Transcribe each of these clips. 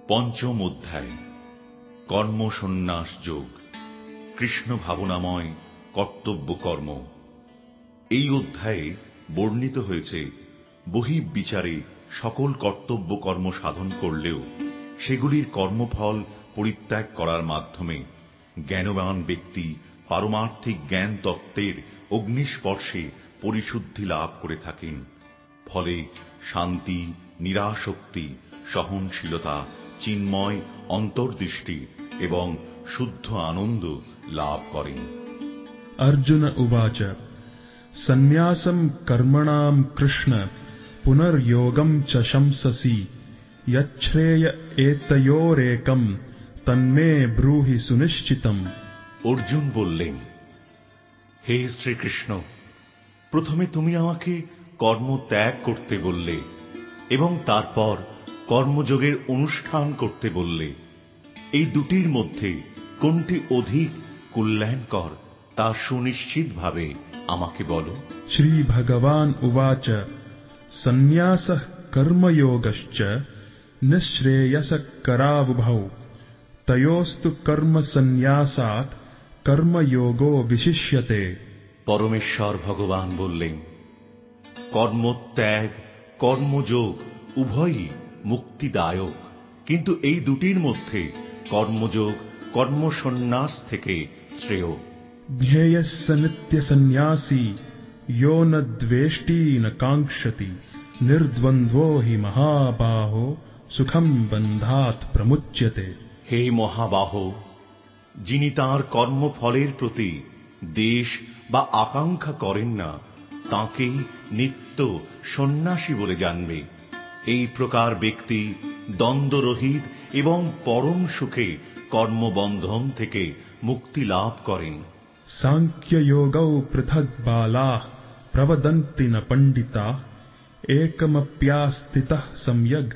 পঞ্চম অধ্যায় কর্ম সন্ন্যাস যোগ, কৃষ্ণ ভাবনাময় কর্তব্য কর্ম। এই অধ্যায়ে বর্ণিত হয়েছে বহির্বিচারে সকল কর্তব্য কর্ম সাধন করলেও সেগুলির কর্মফল পরিত্যাগ করার মাধ্যমে জ্ঞানবান ব্যক্তি পারমার্থিক জ্ঞান তত্ত্বের অগ্নিস্পর্শে পরিশুদ্ধি লাভ করে থাকেন। ফলে শান্তি, নিরাসক্তি, সহনশীলতা, চিন্ময় অন্তর্দৃষ্টি এবং শুদ্ধ আনন্দ লাভ করেন। अर्जुन उवाच सन्न्यासं कर्मणां कृष्ण पुनर्योगं च शंससि यच्छ्रेय एतयोरेकं तन्मे ब्रूहि सुनिश्चितम्। অর্জুন বললেন, হে শ্রীকৃষ্ণ, প্রথমে তুমি আমাকে কর্ম ত্যাগ করতে বললে এবং তারপর কর্মযোগের অনুষ্ঠান করতে বললে। এই দুটির মধ্যে কোনটি অধিক কল্যাণকর তা সুনিশ্চিতভাবে আমাকে বলো। श्री भगवान् उवाच सन्न्यासः कर्मयोगश्च निःश्रेयसकरावुभौ तयोस्तु कर्मसन्न्यासात् कर्मयोगो विशिष्यते। পরমেশ্বর ভগবান বললেন, কর্মত্যাগ কর্মযোগ উভয়ই মুক্তিদায়ক, কিন্তু এই দুটির মধ্যে কর্মযোগ কর্মসন্ন্যাস থেকে শ্রেয়। ज्ञेयस्य नित्यसन्न्यासी यो न द्वेष्टि न काङ्क्षति निर्द्वन्द्वो हि महाबाहो सुखं बन्धात् प्रमुच्यते। হে মহাবাহ, যিনি তাঁর কর্মফলের প্রতি দেশ বা আকাঙ্ক্ষা করেন না তাঁকেই নিত্য সন্ন্যাসী বলে জানবে। এই প্রকার ব্যক্তি দ্বন্দ্বরহিত এবং পরম সুখে কর্মবন্ধন থেকে মুক্তি লাভ করেন। सांख्ययोगौ पृथग् बालाः प्रवदन्ति न पण्डिताः एकमप्यास्थितः सम्यग्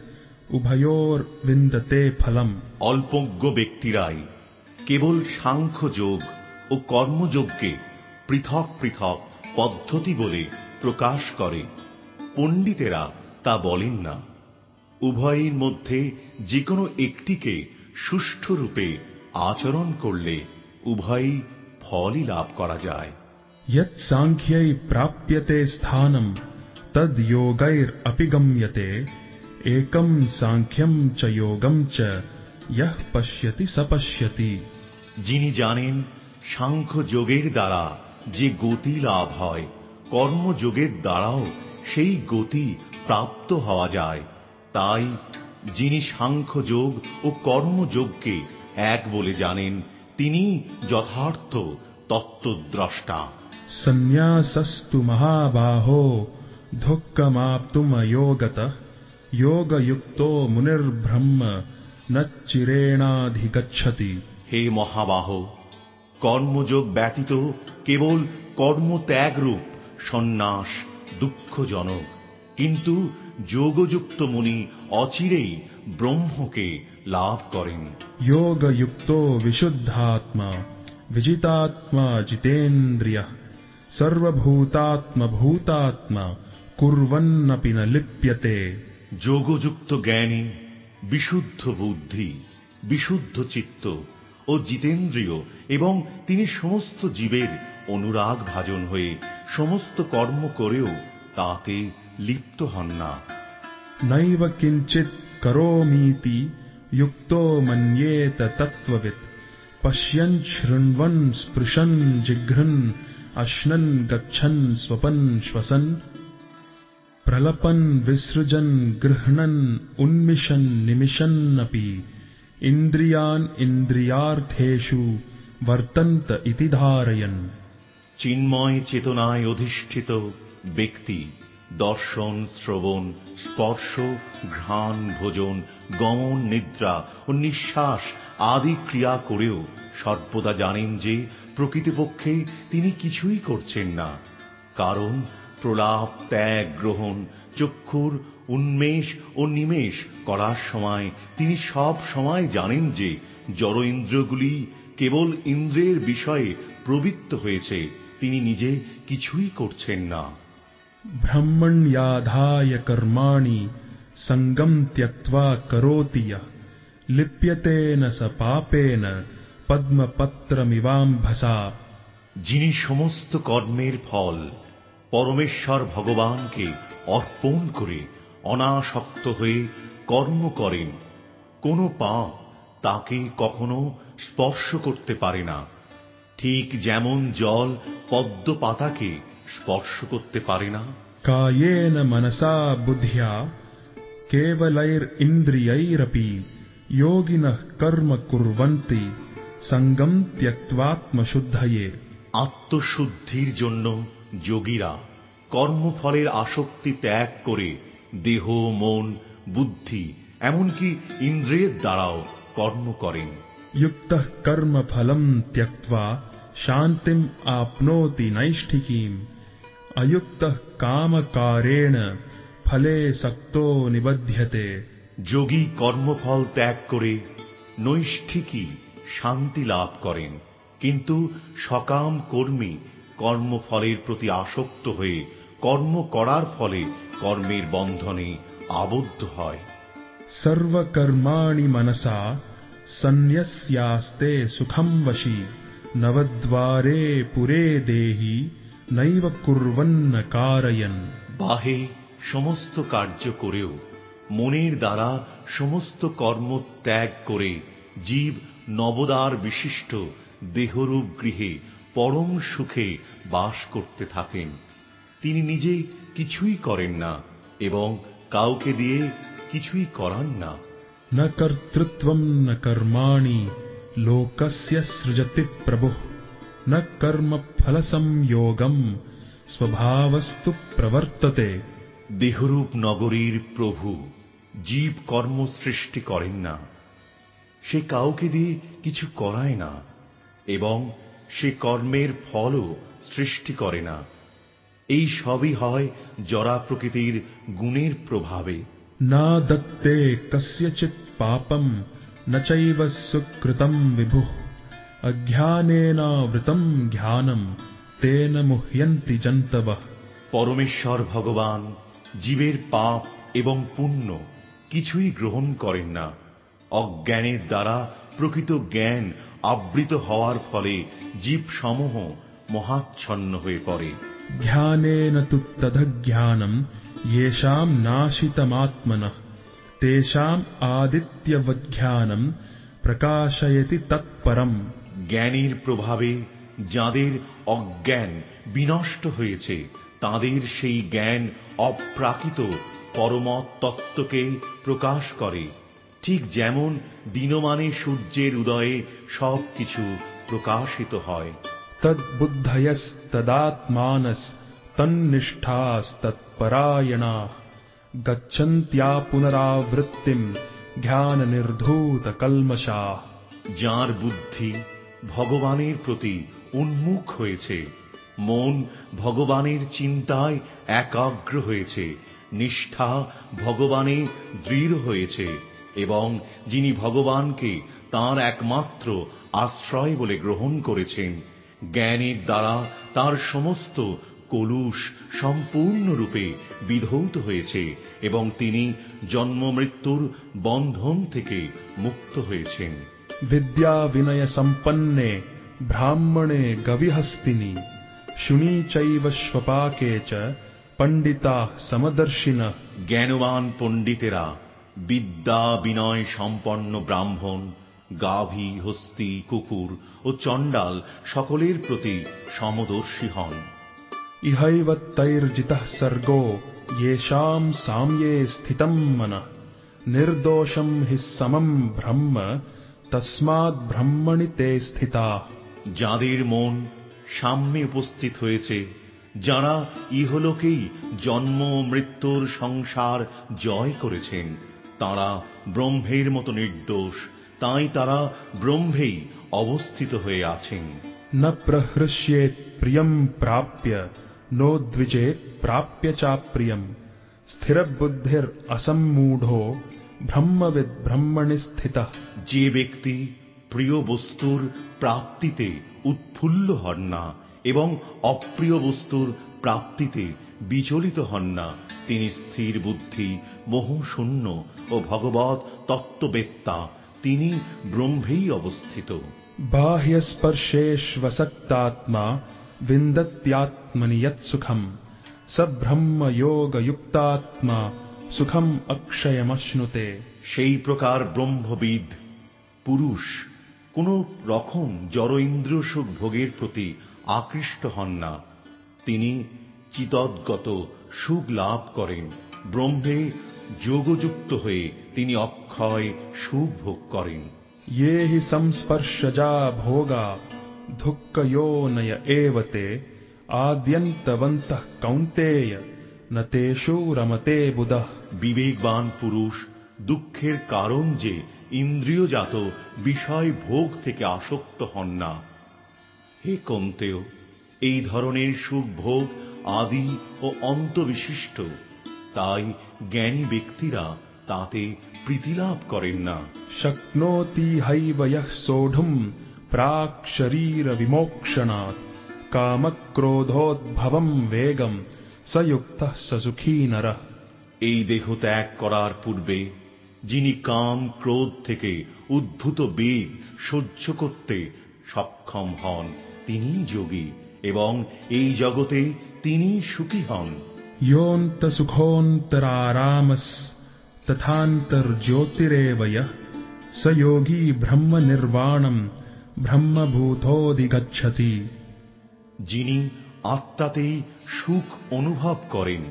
उभयोर्विन्दते फलम्। অল্পজ্ঞ ব্যক্তিরাই কেবল সাংখ্যযোগ ও কর্মযোগকে পৃথক পৃথক পদ্ধতি বলে প্রকাশ করে, পণ্ডিতেরা তা বলেন না। উভয়ের মধ্যে যে কোনো একটিকে সুষ্ঠুরূপে আচরণ করলে উভয়ই ফলই লাভ করা যায়। यत् सांख्यै प्राप्यते स्थानं तद् योगैरपि गम्यते एकं सांख्यं च योगं च यः पश्यति स पश्यति। যিনি জানেন সাংখ্যযোগের দ্বারা যে গতি লাভ হয়, কর্মযোগের দ্বারাও সেই গতি প্রাপ্ত হওয়া যায়। তাই যিনি সাংখ্যযোগ ও কর্মযোগকে এক বলে জানেন তিনি যথার্থ তত্ত্বদ্রষ্টা। सन्न्यासस्तु महाबाहो दुःखमाप्तुमयोगतः योगयुक्तो मुनिर्ब्रह्म न चिरेणाधिगच्छति। হে মহাবাহ, কর্মযোগ ব্যতীত কেবল কর্মত্যাগরূপ সন্ন্যাস দুঃখজনক, কিন্তু যোগযুক্ত মুনি অচিরেই ব্রহ্মকে লাভ করেন। योगयुक्तो विशुद्धात्मा विजितात्मा जितेन्द्रियः सर्वभूतात्मभूतात्मा कुर्वन्नपि न लिप्यते। যোগযুক্ত জ্ঞানী বিশুদ্ধ বুদ্ধি, বিশুদ্ধ চিত্ত ও জিতেন্দ্রিয়, এবং তিনি সমস্ত জীবের অনুরাগ ভাজন হয়ে সমস্ত কর্ম করেও তাতে লিপ্ত হন না। नैव किञ्चित् करोमीति युक्तो मन्येत तत्त्ववित् पश्यन् शृण्वन् स्पृशन् जिघ्रन् अश्नन् गच्छन् स्वपन् श्वसन् प्रलपन् विसृजन् गृह्णन् उन्मिषन् निमिषन्नपि इन्द्रियान् इन्द्रियार्थेषु वर्तन्त इति धारयन्। চিন্ময় চেতনায় অধিষ্ঠিত ব্যক্তি দর্শন, শ্রবণ, স্পর্শ, ঘ্রাণ, ভোজন, গমন, নিদ্রা ও নিঃশ্বাস আদি ক্রিয়া করেও সর্বদা জানেন যে প্রকৃতপক্ষে তিনি কিছুই করছেন না। কারণ প্রলাপ, ত্যাগ, গ্রহণ, চক্ষুর উন্মেষ ও নিমেষ করার সময় তিনি সব সময় জানেন যে জড় ইন্দ্রিয়গুলি কেবল ইন্দ্রিয়ের বিষয়ে প্রবৃত্ত হয়েছে, তিনি নিজে কিছুই করছেন না। ब्रह्मण्याधाय कर्माणि सङ्गं त्यक्त्वा करोति यः लिप्यते न स पापेन पद्मपत्रमिवाम्भसा। যিনি সমস্ত কর্মের ফল পরমেশ্বর ভগবানকে অর্পণ করে অনাসক্ত হয়ে কর্ম করেন, কোনো পাপ তাকে কখনো স্পর্শ করতে পারে না। ঠিক যেমন জল পদ্ম পাতাকে স্পর্শ করতে পারে না। कायेन मनसा बुद्ध्या केवलैरिन्द्रियैरपि योगिनः कर्म कुर्वन्ति संगम त्यक्त्वात्मशुद्धये। আত্মশুদ্ধির জন্য যোগীরা কর্মফলের আসক্তি ত্যাগ করে দেহ, মন, বুদ্ধি এমনকি ইন্দ্রিয়ের দ্বারাও কর্ম করেন। युक्तः कर्म फलं त्यक्त्वा शान्तिम् आप्नोति नैष्ठिकीम् अयुक्तः कामकारेण फले सक्तो निबध्यते। যোগী কর্মফল ত্যাগ করে নৈষ্ঠিকী শান্তি লাভ করেন, কিন্তু সকাম কর্মী কর্মফলের প্রতি আসক্ত হয়ে কর্ম করার ফলে কর্মের বন্ধনে আবদ্ধ হয়। सर्वकर्माणि मनसा सन्न्यस्यास्ते सुखं वशी नवद्वारे पुरे देहि नैव कुर्वन्न कारयन्। বাহে সমস্ত কার্য করেও মনের দ্বারা সমস্ত কর্ম ত্যাগ করে জীব নবদ্বার বিশিষ্ট দেহরূপ গৃহে পরম সুখে বাস করতে থাকেন। তিনি নিজে কিছুই করেন না এবং কাউকে দিয়ে কিছুই করান না। न कर्तृत्वं न कर्माणि लोकस्य सृजति प्रभुः न कर्मफलसंयोगं स्वभावस्तु प्रवर्तते। দেহরূপ নগরীর প্রভু জীব কর্ম সৃষ্টি করেন না, সে কাউকে দিয়ে কিছু করায় না এবং সে কর্মের ফলও সৃষ্টি করে না। এই সবই হয় জড়া প্রকৃতির গুণের প্রভাবে। ना दत्ते कस्यचित् पापं न चैव सुकृतं विभुः अज्ञानेनावृतं ज्ञानं तेन मुह्यन्ति जन्तवः। পরমেশ্বর ভগবান জীবের পাপ এবং পুণ্য কিছুই গ্রহণ করেন না। অজ্ঞানের দ্বারা প্রকৃত জ্ঞান আবৃত হওয়ার ফলে জীবসমূহ মহাচ্ছন্ন হয়ে পড়ে। ज्ञानेन तु तदज्ञानं येषां नाशितमात्मनः तेषाम् आदित्यवज्ञानं प्रकाशयति तत्परम्। জ্ঞানের প্রভাবে যাদের অজ্ঞান বিনষ্ট হয়েছে তাদের সেই জ্ঞান অপ্রাকৃত পরমত তত্ত্বকে প্রকাশ করে। ঠিক যেমন দিনমানে সূর্যের উদয়ে সবকিছু প্রকাশিত হয়। तद्बुद्धयस्तदात्मानस्तन्निष्ठास्तत्परायणाः गच्छन्त्या पुनरावृत्तिं জ্ঞাননির্ধূতকল্মষাः। যার বুদ্ধি ভগবানের প্রতি উন্মুখ হয়েছে, মন ভগবানের চিন্তায় একাগ্র হয়েছে, নিষ্ঠা ভগবানে দৃঢ় হয়েছে এবং যিনি ভগবানকে তাঁর একমাত্র আশ্রয় বলে গ্রহণ করেছেন, জ্ঞানের দ্বারা তার সমস্ত কলুষ সম্পূর্ণরূপে বিধৌত হয়েছে এবং তিনি জন্ম মৃত্যুর বন্ধন থেকে মুক্ত হয়েছেন। विद्या विनय संपन्ने ब्राह्मणे गविहस्तिनि शुनी चैव स्वपाके च पंडिताः समदर्शिनः। জ্ঞানবান পণ্ডিতেরা বিদ্যা বিনয় সম্পন্ন ব্রাহ্মণ, গাভী, হস্তি, কুকুর ও চণ্ডাল সকলের প্রতি সমদর্শী হন। इहैव तैर्जितः सर्गो येषां साम्ये स्थितं मनः निर्दोषं हि समं ब्रह्म तस्माद् ब्रह्मणि ते स्थिताः। যাদের মন সাম্যে উপস্থিত হয়েছে, যারা ইহলোকেই জন্ম মৃত্যুর সংসার জয় করেছেন, তাঁরা ব্রহ্মের মতো নির্দোষ, তাই তারা ব্রহ্মেই অবস্থিত হয়ে আছেন। न प्रहृष्येत् प्रियं प्राप्य नोद्विजेत् प्राप्य चाप्रियं स्थिरबुद्धिर् असम्मूढो ब्रह्मविद् ब्रह्मणि स्थितः। যে ব্যক্তি প্রিয় বস্তুর প্রাপ্তিতে উৎফুল্ল হন না এবং অপ্রিয় বস্তুর প্রাপ্তিতে বিচলিত হন না, তিনি স্থির বুদ্ধি, মোহশূন্য ও ভগবৎ তত্ত্ববেত্তা, তিনি ব্রহ্মেই অবস্থিত। बाह्यस्पर्शेष्वसक्तात्मा विन्दत्यात्मनि यत्सुखम् स ब्रह्मयोगयुक्तात्मा सुखम् अक्षयमश्नुते। সেই প্রকার ব্রহ্মবিদ পুরুষ কোন রকম জড় ইন্দ্রিয় সুখ ভোগের প্রতি আকৃষ্ট হন না। তিনি চিতদ্গত সুখ লাভ করেন। ব্রহ্মে যোগযুক্ত হয়ে তিনি অক্ষয় সুখ ভোগ করেন। ये हि संस्पर्शजा भोगा दुःखयोनय एव ते आद्यन्तवन्तः कौन्तेय न तेषु रमते बुधः। বিবেকবান পুরুষ দুঃখের কারণ যে ইন্দ্রিয়জাত বিষয় ভোগ থেকে আসক্ত হন না। হে কন্তেয়, এই ধরনের সুখ ভোগ আদি ও অন্ত বিশিষ্ট, তাই জ্ঞানী ব্যক্তিরা তাতে প্রীতিলাভ করেন না। शक्नोति हैव यः सोढुम् प्राक् शरीर विमोक्षणात् कामक्रोधोद्भवम् वेगम् स युक्तः स सुखी नरः। এই দেহ ত্যাগ করার পূর্বে যিনি কাম ক্রোধ থেকে উদ্ভূত বেগ সহ্য করতে সক্ষম হন তিনিই যোগী এবং এই জগতে তিনিই সুখী হন। योऽन्तसुखोऽन्तरारामस् तथान्तर्ज्योतिरेव यः स योगी ब्रह्मनिर्वाणम् ब्रह्मभूतोऽधिगच्छति। যিনি আত্মাতেই সুখ অনুভব করেন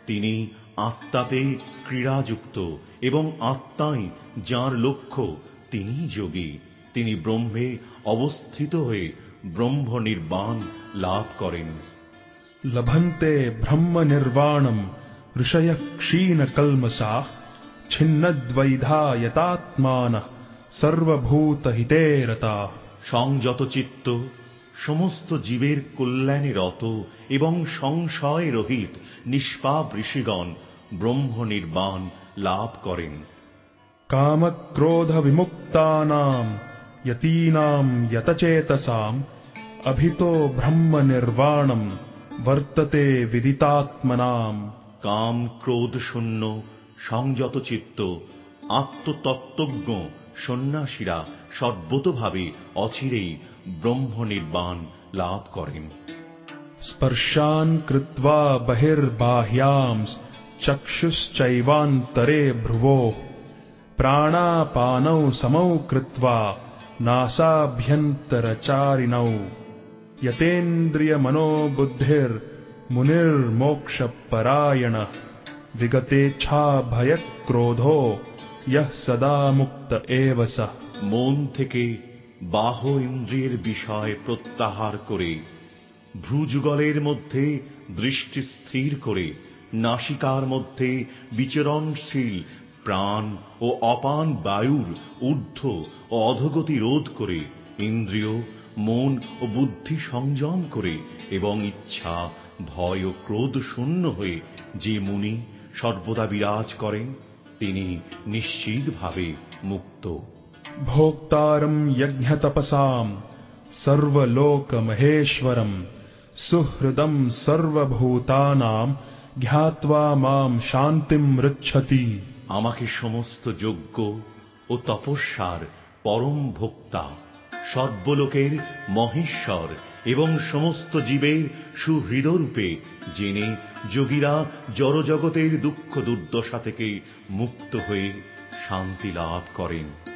তিনি আত্মাতে ক্রীড়াযুক্ত এবং আত্মাই যার লক্ষ্য তিনিই যোগী। তিনি ব্রহ্মে অবস্থিত হয়ে ব্রহ্ম নির্বাণ লাভ করেন। लभन्ते ब्रह्मनिर्वाणम् ऋषयः क्षीणकल्मषाः छिन्नद्वैधा यतात्मानः सर्वभूतहिते रताः। সংযত চিত্ত সমস্ত জীবের কল্যাণে রত এবং সংশয় রহিত নিষ্পাপ ঋষিগণ ব্রহ্ম নির্বাণ লাভ করেন। कामक्रोधविमुक्तानाम् यतीनाम् यतचेतसाम् अभितो ब्रह्मनिर्वाणम् वर्तते विदितात्मनाम्। কাম ক্রোধ শূন্য সংযত চিত্ত আত্মতত্ত্বজ্ঞ সন্ন্যাসীরা সর্বতোভাবে অচিরেই ব্রহ্ম নির্বাণ লাভ করেন। स्पर्शान् कृत्वा बहिर्बाह्यांस् चक्षुश्चैवान्तरे भ्रुवोः प्राणापानौ समौ कृत्वा नासाभ्यन्तरचारिणौ यतेन्द्रियमनोबुद्धिर्मुनिर्मोक्षपरायणः विगतेच्छाभयक्रोधो यः सदा मुक्त एव सः। মন থেকে বাহ্য ইন্দ্রিয়ের বিষয় প্রত্যাহার করে ভ্রুযুগলের মধ্যে দৃষ্টি স্থির করে নাসিকার মধ্যে বিচরণশীল প্রাণ ও অপান বায়ুর ঊর্ধ্ব ও অধোগতি রোধ করে ইন্দ্রিয় মন ও বুদ্ধি সংযম করে এবং ইচ্ছা ভয় ও ক্রোধ শূন্য হয়ে যে মুনি সর্বদা বিরাজ করেন তিনি নিশ্চিতভাবে মুক্ত। भोक्तारम् यज्ञतपसाम् सर्वलोकमहेश्वरम् सुहृदम् सर्वभूतानाम् ज्ञात्वा माम् शान्तिम् ऋच्छति। আমাকে সমস্ত যজ্ঞ ও তপস্যার পরম ভোক্তা সর্বলোকের মহেশ্বর এবং সমস্ত জীবের সুহৃদরূপে জেনে যোগীরা জড়জগতের দুঃখ দুর্দশা থেকে মুক্ত হয়ে শান্তি লাভ করেন।